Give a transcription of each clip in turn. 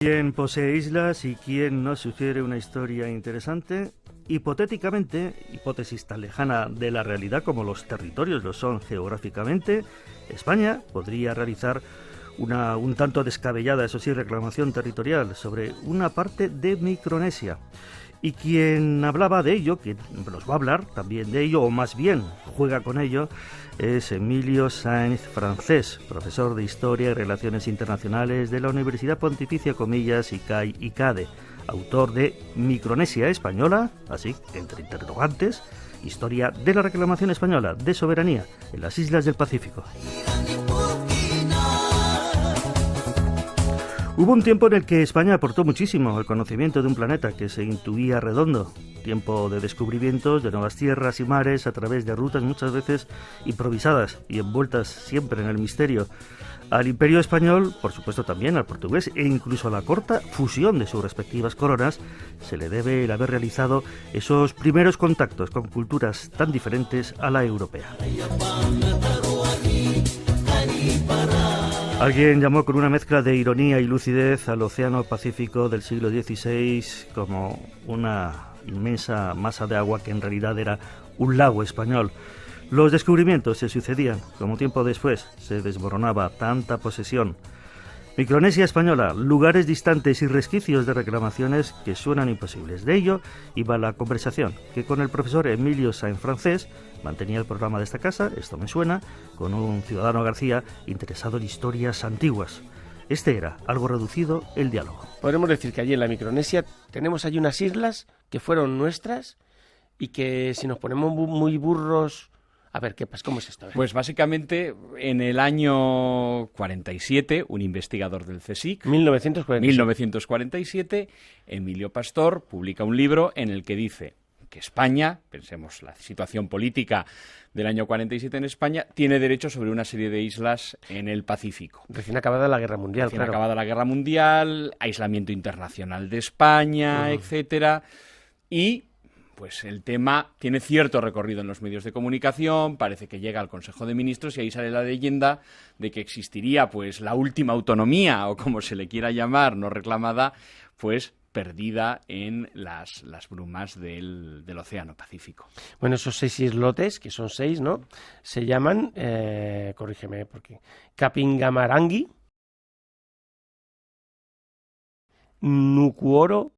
¿Quién posee islas y quién nos sugiere una historia interesante? Hipotéticamente, hipótesis tan lejana de la realidad como los territorios lo son geográficamente, España podría realizar una un tanto descabellada, eso sí, reclamación territorial sobre una parte de Micronesia. Y quien hablaba de ello, quien nos va a hablar también de ello, o más bien juega con ello, es Emilio Sáenz Francés, profesor de Historia y Relaciones Internacionales de la Universidad Pontificia Comillas ICAE, autor de Micronesia Española, así, entre interrogantes, Historia de la reclamación española de soberanía en las islas del Pacífico. Hubo un tiempo en el que España aportó muchísimo al conocimiento de un planeta que se intuía redondo, tiempo de descubrimientos de nuevas tierras y mares a través de rutas muchas veces improvisadas y envueltas siempre en el misterio. Al Imperio Español, por supuesto también al portugués e incluso a la corta fusión de sus respectivas coronas, se le debe el haber realizado esos primeros contactos con culturas tan diferentes a la europea. Alguien llamó con una mezcla de ironía y lucidez al Océano Pacífico del siglo XVI como una inmensa masa de agua que en realidad era un lago español. Los descubrimientos se sucedían, como tiempo después se desmoronaba tanta posesión. Micronesia española, lugares distantes y resquicios de reclamaciones que suenan imposibles. De ello iba la conversación que con el profesor Emilio Sáenz Francés mantenía el programa de esta casa, Esto me suena, con un ciudadano García interesado en historias antiguas. Este era, algo reducido, el diálogo. Podremos decir que allí en la Micronesia tenemos allí unas islas que fueron nuestras y que si nos ponemos muy burros... A ver, ¿qué pasa? ¿Cómo es esto? Pues básicamente en el año 47, un investigador del CSIC, 1947, Emilio Pastor, publica un libro en el que dice que España, pensemos la situación política del año 47 en España, tiene derecho sobre una serie de islas en el Pacífico. Recién acabada la Guerra Mundial, Recién acabada la Guerra Mundial, aislamiento internacional de España, etcétera, y... pues el tema tiene cierto recorrido en los medios de comunicación, parece que llega al Consejo de Ministros y ahí sale la leyenda de que existiría pues la última autonomía, o como se le quiera llamar, no reclamada, pues perdida en las brumas del Océano Pacífico. Bueno, esos 6 islotes, que son 6, ¿no? Se llaman, corrígeme, porque Kapingamarangui, Nukuoro,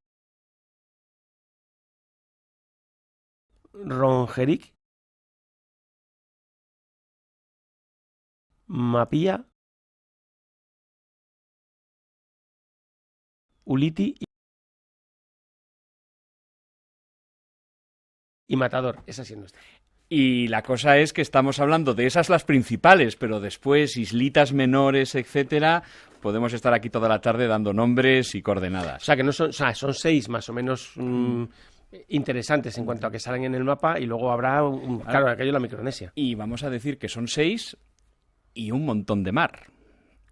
Rongerik, Mapia, Uliti y Matador. Esa sí es nuestra. Y la cosa es que estamos hablando de esas las principales, pero después islitas menores, etcétera, podemos estar aquí toda la tarde dando nombres y coordenadas. O sea, que no son, son 6 más o menos... interesantes en cuanto a que salen en el mapa y luego habrá, claro, aquello es la Micronesia. Y vamos a decir que son 6 y un montón de mar.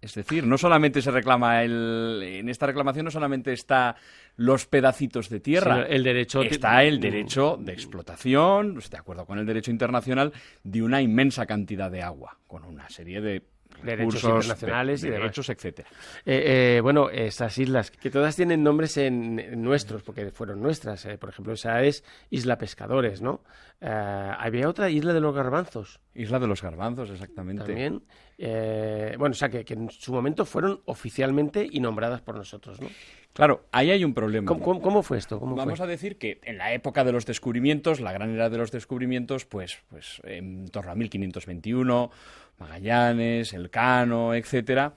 Es decir, no solamente se reclama en esta reclamación no solamente está los pedacitos de tierra, el derecho está el derecho de explotación, de acuerdo con el derecho internacional, de una inmensa cantidad de agua, con una serie de derechos internacionales y derechos, etcétera. Bueno, estas islas, que todas tienen nombres en nuestros, porque fueron nuestras. Por ejemplo, esa es Isla Pescadores, ¿no? Había otra, Isla de los Garbanzos. Isla de los Garbanzos, exactamente. También. Bueno, o sea, que en su momento fueron oficialmente y nombradas por nosotros, ¿no? Claro, ahí hay un problema. ¿Cómo fue esto? Vamos a decir que en la época de los descubrimientos, la gran era de los descubrimientos, pues en torno a 1521, Magallanes, Elcano, etcétera,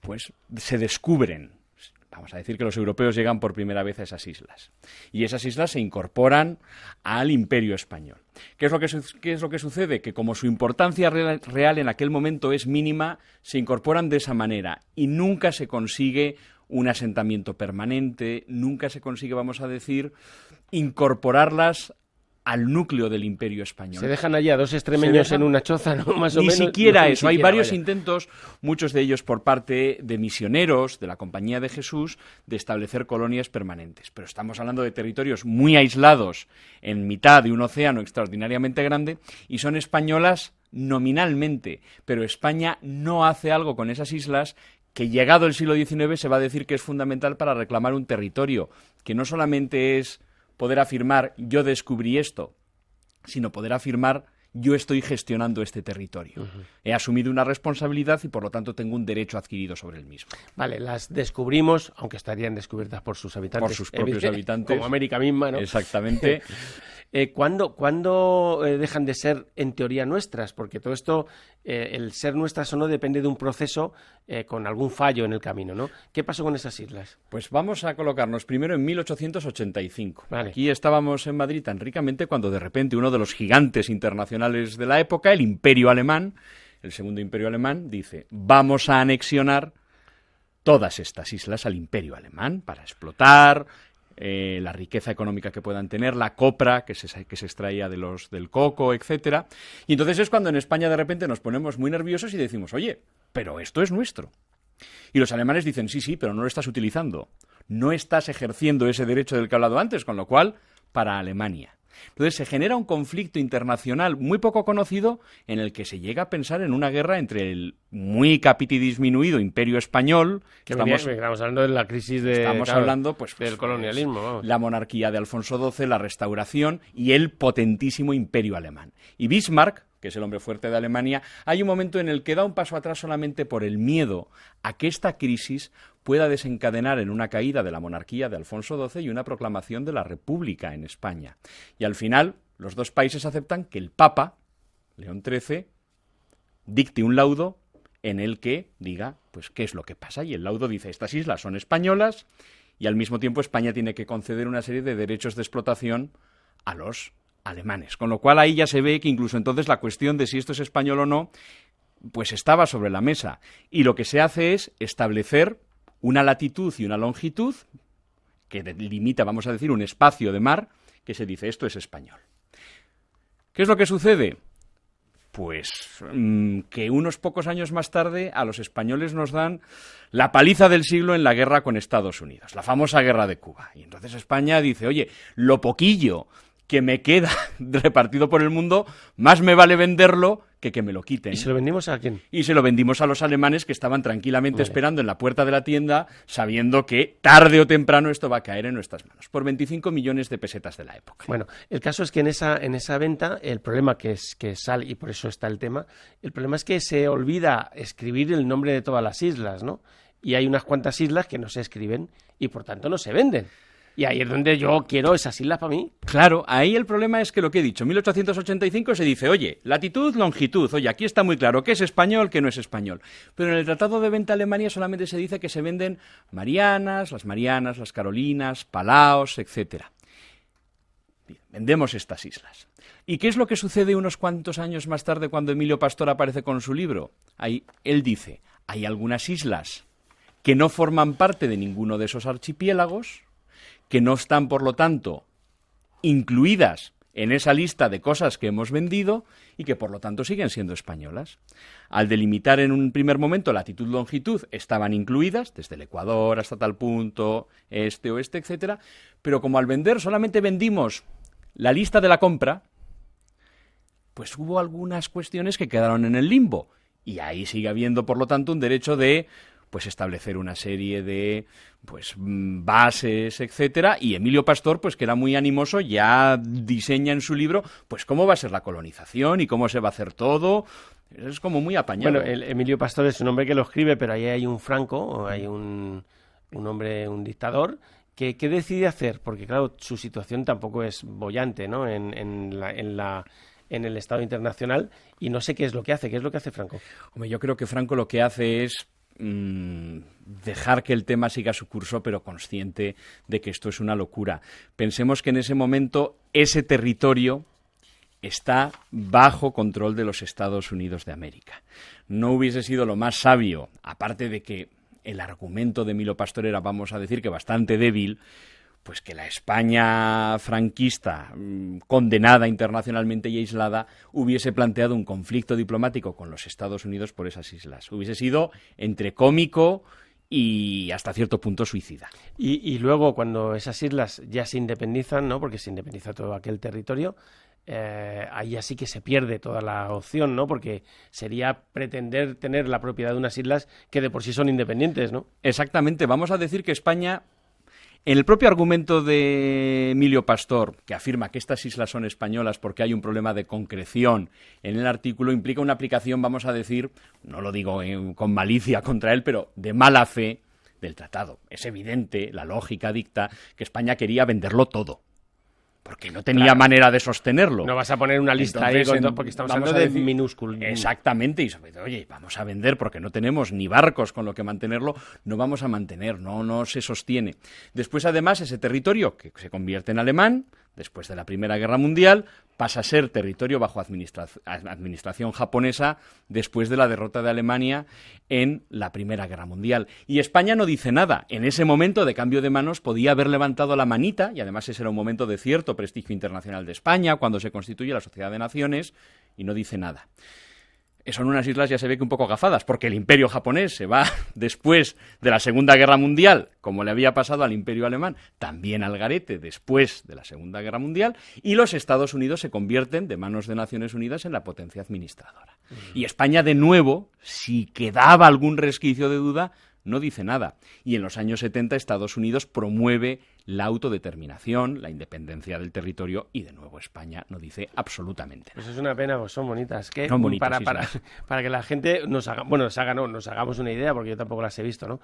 pues se descubren. Vamos a decir que los europeos llegan por primera vez a esas islas. Y esas islas se incorporan al Imperio Español. ¿Qué es lo que sucede? Que como su importancia real en aquel momento es mínima, se incorporan de esa manera y nunca se consigue un asentamiento permanente, nunca se consigue, vamos a decir, incorporarlas al núcleo del Imperio Español. Se dejan allá 2 extremeños en una choza, ¿no? Más o menos. Ni siquiera eso. Hay varios intentos, muchos de ellos por parte de misioneros de la Compañía de Jesús, de establecer colonias permanentes. Pero estamos hablando de territorios muy aislados en mitad de un océano extraordinariamente grande y son españolas nominalmente, pero España no hace algo con esas islas que llegado el siglo XIX se va a decir que es fundamental para reclamar un territorio, que no solamente es poder afirmar yo descubrí esto, sino poder afirmar yo estoy gestionando este territorio. He asumido una responsabilidad y por lo tanto tengo un derecho adquirido sobre el mismo. Vale, las descubrimos, aunque estarían descubiertas por sus habitantes. Por sus propios habitantes. Como América misma, ¿no? Exactamente. ¿Cuándo dejan de ser, en teoría, nuestras? Porque todo esto, el ser nuestras o no, depende de un proceso con algún fallo en el camino, ¿no? ¿Qué pasó con esas islas? Pues vamos a colocarnos primero en 1885. Vale. Aquí estábamos en Madrid tan ricamente cuando de repente uno de los gigantes internacionales de la época, el Imperio Alemán, el Segundo Imperio Alemán, dice, vamos a anexionar todas estas islas al Imperio Alemán para explotar la riqueza económica que puedan tener, la copra que se extraía del coco, etcétera. Y entonces es cuando en España de repente nos ponemos muy nerviosos y decimos, oye, pero esto es nuestro. Y los alemanes dicen, sí, pero no lo estás utilizando. No estás ejerciendo ese derecho del que he hablado antes, con lo cual, para Alemania. Entonces se genera un conflicto internacional muy poco conocido en el que se llega a pensar en una guerra entre el muy disminuido Imperio Español, que estamos hablando de la crisis hablando del colonialismo, vamos. La monarquía de Alfonso XII, la restauración y el potentísimo Imperio Alemán. Y Bismarck, que es el hombre fuerte de Alemania, hay un momento en el que da un paso atrás solamente por el miedo a que esta crisis pueda desencadenar en una caída de la monarquía de Alfonso XII y una proclamación de la República en España. Y al final, los dos países aceptan que el Papa, León XIII, dicte un laudo en el que diga, pues, qué es lo que pasa. Y el laudo dice, estas islas son españolas y al mismo tiempo España tiene que conceder una serie de derechos de explotación a los alemanes. Con lo cual ahí ya se ve que incluso entonces la cuestión de si esto es español o no, pues estaba sobre la mesa. Y lo que se hace es establecer una latitud y una longitud que delimita, vamos a decir, un espacio de mar que se dice esto es español. ¿Qué es lo que sucede? Pues que unos pocos años más tarde a los españoles nos dan la paliza del siglo en la guerra con Estados Unidos, la famosa guerra de Cuba. Y entonces España dice, oye, lo poquillo que me queda repartido por el mundo, más me vale venderlo que me lo quiten. ¿Y se lo vendimos a quién? Y se lo vendimos a los alemanes que estaban tranquilamente esperando en la puerta de la tienda, sabiendo que tarde o temprano esto va a caer en nuestras manos, por 25 millones de pesetas de la época. Bueno, el caso es que en esa venta, el problema que sale, y por eso está el tema, el problema es que se olvida escribir el nombre de todas las islas, ¿no? Y hay unas cuantas islas que no se escriben y por tanto no se venden. Y ahí es donde yo quiero esas islas para mí. Claro, ahí el problema es que lo que he dicho, en 1885 se dice, oye, latitud, longitud, oye, aquí está muy claro qué es español, qué no es español. Pero en el Tratado de Venta Alemania solamente se dice que se venden Marianas, las Carolinas, Palaos, etcétera. Vendemos estas islas. ¿Y qué es lo que sucede unos cuantos años más tarde cuando Emilio Pastor aparece con su libro? Ahí él dice, hay algunas islas que no forman parte de ninguno de esos archipiélagos, que no están, por lo tanto, incluidas en esa lista de cosas que hemos vendido y que, por lo tanto, siguen siendo españolas. Al delimitar en un primer momento latitud, longitud, estaban incluidas, desde el Ecuador hasta tal punto, este, oeste, etcétera, pero como al vender solamente vendimos la lista de la compra, pues hubo algunas cuestiones que quedaron en el limbo. Y ahí sigue habiendo, por lo tanto, un derecho de pues establecer una serie de bases, etcétera, y Emilio Pastor, pues que era muy animoso, ya diseña en su libro pues cómo va a ser la colonización y cómo se va a hacer todo. Es como muy apañado. Bueno, Emilio Pastor es un hombre que lo escribe, pero ahí hay un Franco, o hay un hombre, un dictador, ¿qué decide hacer? Porque claro, su situación tampoco es boyante, ¿no? En el Estado internacional, y no sé qué es lo que hace. ¿Qué es lo que hace Franco? Hombre, yo creo que Franco lo que hace es dejar que el tema siga su curso, pero consciente de que esto es una locura. Pensemos que en ese momento ese territorio está bajo control de los Estados Unidos de América. No hubiese sido lo más sabio, aparte de que el argumento de Emilio Pastor era, vamos a decir, que bastante débil, pues que la España franquista, condenada internacionalmente y aislada, hubiese planteado un conflicto diplomático con los Estados Unidos por esas islas. Hubiese sido entre cómico y hasta cierto punto suicida. Y luego, cuando esas islas ya se independizan, ¿no? Porque se independiza todo aquel territorio, ahí ya sí que se pierde toda la opción, ¿no? Porque sería pretender tener la propiedad de unas islas que de por sí son independientes, ¿no? Exactamente. Vamos a decir que España, en el propio argumento de Emilio Pastor, que afirma que estas islas son españolas porque hay un problema de concreción en el artículo, implica una aplicación, vamos a decir, no lo digo con malicia contra él, pero de mala fe del tratado. Es evidente, la lógica dicta que España quería venderlo todo, porque no tenía manera de sostenerlo. No vas a poner una lista Entonces, ahí, porque estamos hablando de minúsculo. Exactamente, y sobre todo, oye, vamos a vender porque no tenemos ni barcos con lo que mantenerlo, no vamos a mantener, no se sostiene. Después, además, ese territorio que se convierte en alemán, después de la Primera Guerra Mundial, pasa a ser territorio bajo administración japonesa después de la derrota de Alemania en la Primera Guerra Mundial. Y España no dice nada. En ese momento de cambio de manos podía haber levantado la manita, y además ese era un momento de cierto prestigio internacional de España, cuando se constituye la Sociedad de Naciones, y no dice nada. Son unas islas, ya se ve que un poco gafadas, porque el imperio japonés se va después de la Segunda Guerra Mundial, como le había pasado al imperio alemán, también al garete después de la Segunda Guerra Mundial, y los Estados Unidos se convierten, de manos de Naciones Unidas, en la potencia administradora. Y España, de nuevo, si quedaba algún resquicio de duda, no dice nada. Y en los años 70 Estados Unidos promueve la autodeterminación, la independencia del territorio, y de nuevo España no dice absolutamente nada. Pues es una pena, pues son bonitas. ¿Qué? Son bonitas, para que la gente nos hagamos una idea, porque yo tampoco las he visto, ¿no?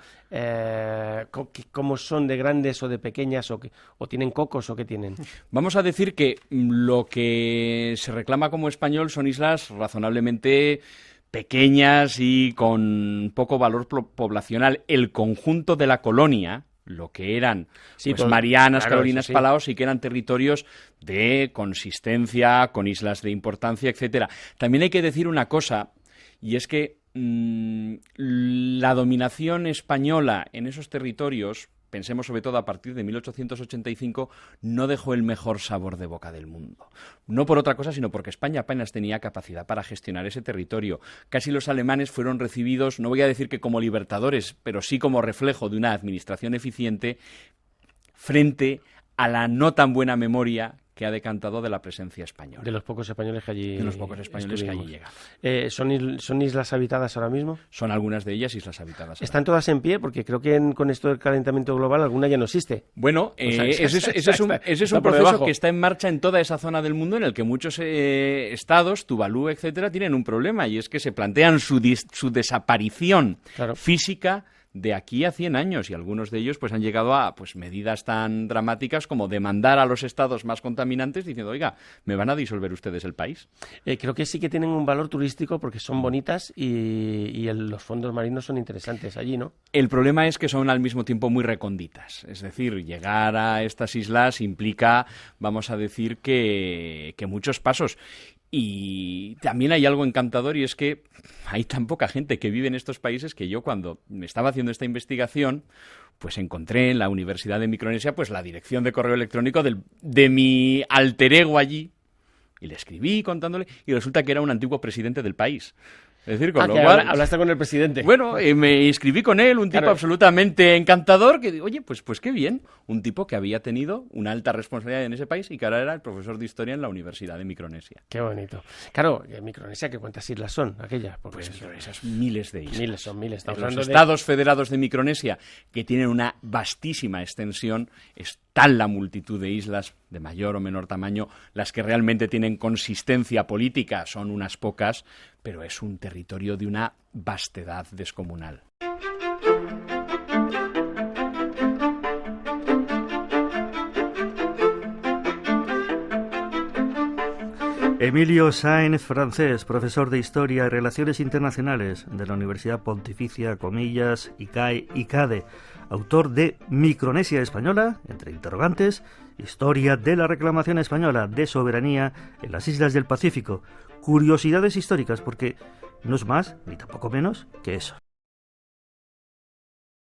¿Cómo son de grandes o de pequeñas, o tienen cocos o qué tienen? Vamos a decir que lo que se reclama como español son islas razonablemente pequeñas y con poco valor poblacional. El conjunto de la colonia, lo que eran Marianas, claro, Carolinas, sí. Palaos, sí que eran territorios de consistencia, con islas de importancia, etcétera. También hay que decir una cosa, y es que la dominación española en esos territorios, pensemos sobre todo a partir de 1885, no dejó el mejor sabor de boca del mundo. No por otra cosa, sino porque España apenas tenía capacidad para gestionar ese territorio. Casi los alemanes fueron recibidos, no voy a decir que como libertadores, pero sí como reflejo de una administración eficiente frente a la no tan buena memoria que ha decantado de la presencia española. De los pocos españoles que allí llegan. ¿Son islas habitadas ahora mismo? Son algunas de ellas islas habitadas. ¿Están todas en pie? Porque creo que con esto del calentamiento global alguna ya no existe. Bueno, ese es un proceso que está en marcha en toda esa zona del mundo, en el que muchos estados, Tuvalu, etcétera, tienen un problema, y es que se plantean su desaparición física de aquí a 100 años, y algunos de ellos pues han llegado a medidas tan dramáticas como demandar a los estados más contaminantes diciendo, oiga, ¿me van a disolver ustedes el país? Creo que sí que tienen un valor turístico porque son bonitas y los fondos marinos son interesantes allí, ¿no? El problema es que son al mismo tiempo muy recónditas, es decir, llegar a estas islas implica, vamos a decir, que muchos pasos. Y también hay algo encantador, y es que hay tan poca gente que vive en estos países que yo, cuando me estaba haciendo esta investigación, pues encontré en la Universidad de Micronesia pues la dirección de correo electrónico de mi alter ego allí, y le escribí contándole, y resulta que era un antiguo presidente del país. Es decir, con lo cual, hablaste con el presidente. Bueno, me inscribí con él, un tipo absolutamente encantador, que digo, oye, pues qué bien, un tipo que había tenido una alta responsabilidad en ese país y que ahora era el profesor de historia en la Universidad de Micronesia. Qué bonito. Claro, Micronesia, ¿cuántas islas son aquellas? Pues Micronesia, miles de islas. Son miles. Los Estados Federados de Micronesia, que tienen una vastísima extensión, es tal la multitud de islas de mayor o menor tamaño, las que realmente tienen consistencia política son unas pocas, pero es un territorio de una vastedad descomunal. Emilio Sáenz Francés, profesor de Historia y Relaciones Internacionales de la Universidad Pontificia, comillas, ICADE, autor de Micronesia Española, entre interrogantes, Historia de la reclamación española de soberanía en las islas del Pacífico, curiosidades históricas, porque no es más, ni tampoco menos, que eso.